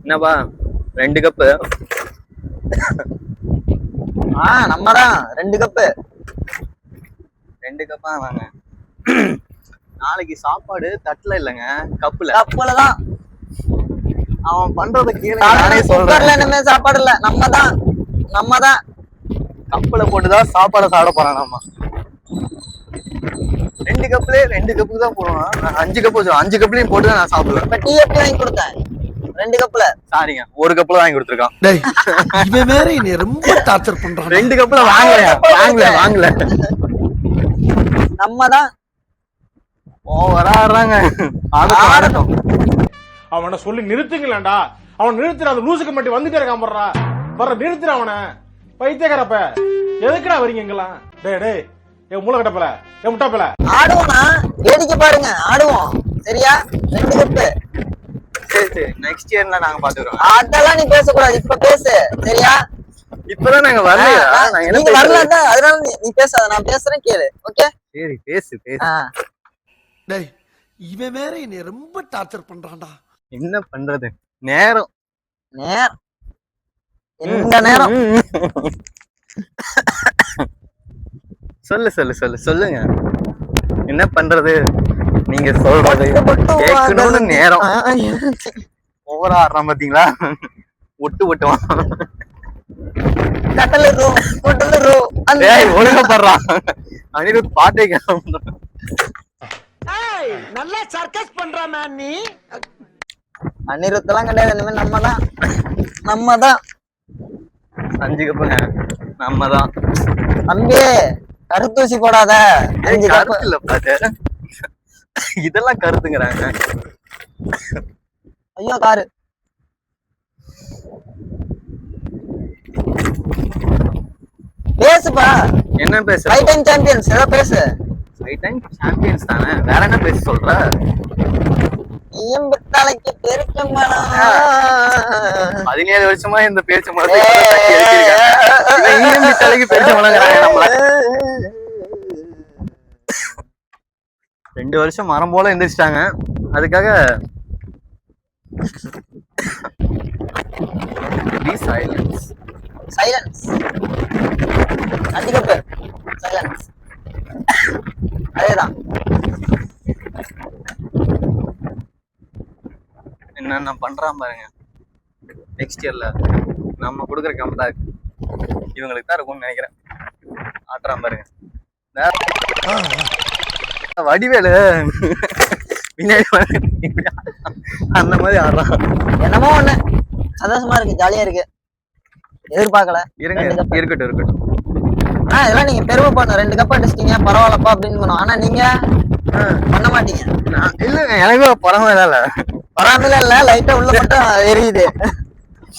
என்னப்பா 2 கப்பு? நம்மதான் 2 கப்பு. 2 கப்பா வாங்க. நாளைக்கு சாப்பாடு தட்டுல இல்லைங்க, கப்புல. கப்புலதான் அவன் பண்றத கீழே நானே சொல்றேன். இனிமே சாப்பாடு இல்ல, நம்மதான் கப்புல போட்டுதான் சாப்பாடை சாப்பிட போறான். நம்ம 2 கப்புலயே 2 கப்புக்கு தான் போடுவான். 5 கப்பு வச்சு 5 கப்புலயும் போட்டுதான் நான் சாப்பிடுவேன். இப்ப டீ எப்படி வாங்கி கொடுத்தேன்? 2 கப்புல. சாரிங்க, 1 கப்புல வாங்கி கொடுத்துருக்கான். இவன் வேற என்னை ரொம்ப டார்ச்சர் பண்றான். 2 கப்புல வாங்கல. நம்மதான் ஓவரா ஆடுறாங்க. ஆடட்டும். அவனை சொல்லி நிறுத்துங்களேன்டா. அவன் நிறுத்துற அந்த லூசுக்கு மட்டும் வந்துட்டே இருக்கான். வர்ற நிறுத்துற அவனை. பைத்தியக்காரப்ப எதுக்குடா வரீங்க எங்கெல்லாம்? டேய் என் மூளை கட்டப்பல, என் முட்டாப்பல. ஆடுவோம்னா வேடிக்கை பாருங்க, ஆடுவோம். சரியா? 2 கப்பு. சரி, நெக்ஸ்ட் இயர்ல நாங்க பாத்துக்கிறோம். அதெல்லாம் நீ பேசக்கூடாது, இப்ப பேசு. சரியா? இப்பதான் நாங்க வரலையா? நீங்க வரல, அதனால நீ பேசாத, நான் பேசுறேன், கேளு. ஓகே? சரி, பேசு. டேய், இவன் வேற என்னை ரொம்ப டார்ச்சர் பண்றான்டா. என்ன பண்றது? நேரம் இந்த நேரம் சொல்லுங்க. என்ன பண்றது? நீங்க சொல்றது கேட்கணும்னு நேரம். ஓவரா ஆடுறான் பாத்தீங்களா? ஒட்டுவான். ஒழுங்கப்படுறான். அனிருத் பாட்டே நல்லா சர்க்கஸ் பண்றான் நீ. அனிருத்தெல்லாம் கிடையாது, இனிமே நம்மதான் 5 கப்புங்க. நம்மதான். தம்பி, கருத்தூசி போடாத. 5 கப்பு இல்ல பாத்து, இதெல்லாம் கருத்துங்கிறாங்க. ஐயோ காரு. பேசுப்பா. என்ன பேச? 5 டைம் சாம்பியன்ஸ் ஏதோ பேசு. 5 டைம் சாம்பியன்ஸ் தானே, வேற என்ன பேச சொல்ற? தலைக்கு பெருக்க மரம். 17 வருஷமா இந்த பேச்சு மரத்தை தலைக்கு பெருச்ச மரங்கிறாங்க நம்மள. 2 வருஷம் மரம் போல எந்திரிச்சிட்டாங்க. அதுக்காக சைலன்ஸ். 5 cup silence. அதேதான். என்னென்ன பண்றான் பாருங்க. நெக்ஸ்ட் இயர்ல நம்ம கொடுக்குற கம்பேக் இவங்களுக்கு தான் இருக்கும்னு நினைக்கிறேன். ஆட்டுறான் பாருங்க. வடிவேலு பின்னாடி அந்த மாதிரி ஆடுறான். என்னமோ ஒண்ணு சந்தோஷமா இருக்கு, ஜாலியா இருக்கு. எதிர்பார்க்கல. இருக்கட்டும். இதெல்லாம் நீங்க பெருமைப்படணும். 2 கப் அடிச்சிட்டீங்க, பரவாயில்லப்பா அப்படின்னு பண்ணுவோம். ஆனா நீங்க பண்ண மாட்டீங்க. இல்லங்க, எனக்கு பரவாயில்ல இல்ல. பராமையில இல்ல, லைட்டா உள்ள மட்டும் எரியுது.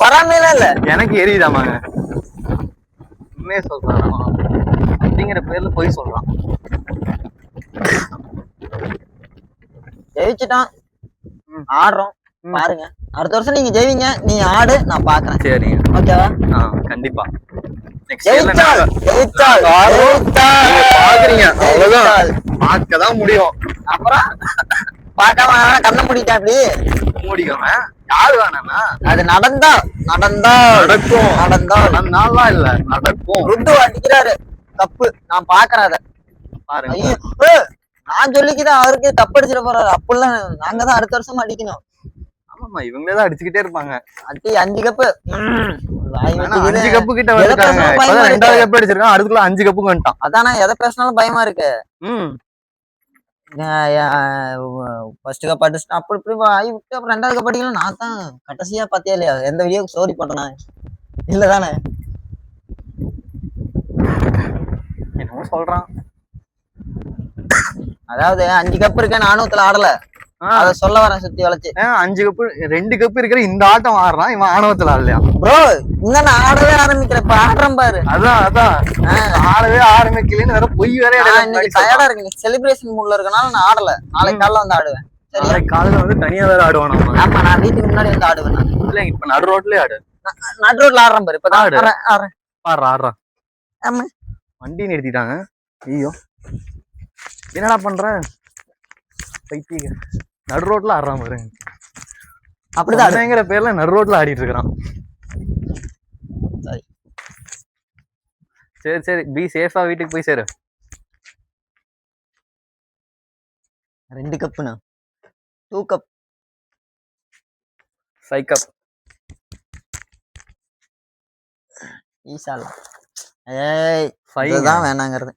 பராமையில இல்ல, எனக்கு எரியுதாமாங்க. உண்மையே சொல்றான் அப்படிங்கிற பேர்ல போய் சொல்றான். ஜெயிச்சுட்டோம், ஆடுறோம். பாருங்க, அடுத்த வருஷம் நீங்க ஜெயிவீங்க. நீ ஆடு, நான் பாக்குறேன். சரிங்க, ஓகேவா? கண்டிப்பா. பார்க்கதான் முடியும். அப்புறம் பார்க்காம கண்ண முடிட்டா அப்படி மூடிக்காம யாரு வேணாமா? அது நடந்தா இல்ல நடக்கும். ருட்டு அடிக்கிறாரு தப்பு, நான் பாக்குறேன். அத பாருங்க. நான் சொல்லிக்கிதான் அவருக்கு தப்பு அடிச்சிட போறாரு. அப்படிலாம் நாங்கதான் அடுத்த வருஷம் அடிக்கணும். ஆமாமா, இவங்களேதான் அடிச்சுக்கிட்டே இருப்பாங்க. அடி 5 கப்பு 5 கப்பு கிட்ட வந்துட்டாங்க. 2வது கப்பு அடிச்சிருக்கான், அடுத்துக்குள்ள 5 கப்புக்கு வந்துட்டான். அதானா எதை பேசினாலும் பயமா இருக்கு. ஃபர்ஸ்ட் கப் அடிச்சுட்டு அப்படி இப்படி ஆகி விட்டு அப்புறம் 2வது கப் அடிக்கலாம். நான் தான் கடைசியா பாத்தியா இல்லையா எந்த வீடியோ ஸ்டோரி பண்றேன் இல்லதானே? என்னமோ சொல்றான். அதாவது 5 கப் இருக்க, நானுத்துல ஆடல. அத சொல்ல வரேன் சுத்தி வளைச்சு. 5 கப்பு 2 கப்பு இருக்கிற இந்த ஆட்டம் ஆடுறான், இவன் ஆணவத்துல ஆடலையா? ப்ரோ, இந்த நான் ஆடவே ஆரம்பிக்கிறப்ப ஆடுறேன் பாரு. அதான் ஆடவே ஆரம்பிக்கலன்னு வேற பொய் வேற. இன்னைக்கு டயர்டா இருக்கு, செலிப்ரேஷன் மூட்ல இருக்கனால நான் ஆடல. நாளைக்கு காலைல வந்து ஆடுவேன். நாளைக்கு காலையில வந்து தனியா வேற ஆடுவான். ஆமா, நான் வீட்டுக்கு முன்னாடி வந்து ஆடுவேன். நான் இல்ல, இப்ப நடு ரோட்லயே ஆடு. நடு ரோட்ல ஆடுறேன் பாரு. இப்ப ஆடுறான். ஆமா, வண்டி நிறுத்திட்டாங்க. ஐயோ, என்னடா பண்ற? பைத்திய நடு ரோட்ல ஆடுறான் பாருங்க. அப்படிதான் ஆடு. அப்படிங்கிற பேர்ல நடு ரோட்ல ஆடிட்டு இருக்கிறான். சரி. சரி சரி, பி சேஃபா, வீட்டுக்கு போய் சேரு. 2 கப்புண்ணா, 2 கப். சைக்கப். ஈசாலா ஏய் Five. இதுதான் வேணாங்கிறது.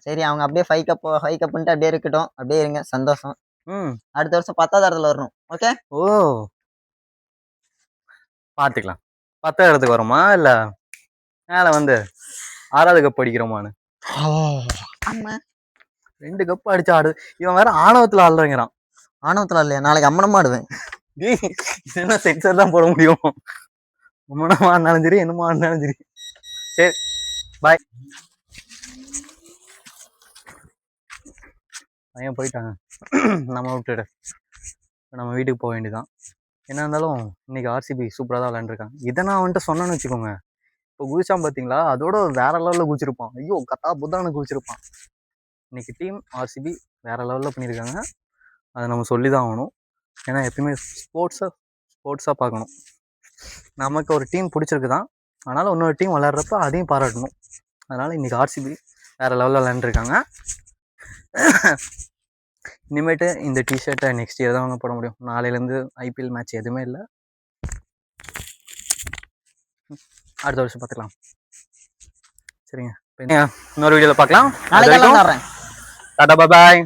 சரி அவங்க அப்படியே 5 கப்புன்ட்டு அப்படியே இருக்கட்டும். அப்படியே இருங்க, சந்தோஷம். அடுத்த வருஷம் 10வது இடத்துல வரணும். ஓகே. ஓ, பாத்துக்கலாம். 10வது இடத்துக்கு வருமா இல்ல மேல வந்து 6வது கப் அடிக்கிறோமான்னு. ஆமா, 2 கப் அடிச்சு ஆடு. இவன் வேற ஆணவத்துல ஆடுறங்கிறான். ஆணவத்துல இல்லையா, நாளைக்கு அம்மனமா ஆடுவேன். என்ன செக்ஸர் தான் போட முடியும். அம்மனமா ஆடினாலும் சரி, என்னமா ஆடினாலும் சரி. சரி, பாய். பையன் போயிட்டாங்க, நம்ம விட்டுடு. நம்ம வீட்டுக்கு போக வேண்டியதான். என்ன இருந்தாலும் இன்னைக்கு ஆர்சிபி சூப்பராக தான் விளையாண்டுருக்காங்க. இதை நான் வந்துட்டு சொன்னேன்னு வச்சுக்கோங்க, இப்போ குதிச்சான் பார்த்தீங்களா, அதோட வேற லெவலில் குதிச்சிருப்பான். ஐயோ கத்தா புத்தானு குதிச்சிருப்பான். இன்னைக்கு டீம் ஆர்சிபி வேற லெவலில் பண்ணியிருக்காங்க. அதை நம்ம சொல்லி தான் ஆகணும். ஏன்னா எப்பயுமே ஸ்போர்ட்ஸாக பார்க்கணும். நமக்கு ஒரு டீம் பிடிச்சிருக்கு தான், அதனால் இன்னொரு டீம் விளையாடுறப்ப அதையும் பாராட்டணும். அதனால் இன்னைக்கு ஆர்சிபி வேற லெவலில் விளையாண்டுருக்காங்க. இனிமேட்டு இந்த டிஷர்ட்டை நெக்ஸ்ட் இயர் தான் அவங்க போட முடியும். நாளையிலேருந்து ஐபிஎல் மேட்ச் எதுவுமே இல்லை. அடுத்த வருஷம் பார்த்துக்கலாம். சரிங்க, இன்னொரு வீடியோவில் பார்க்கலாம். நாளைக்கு டாடா பாய்.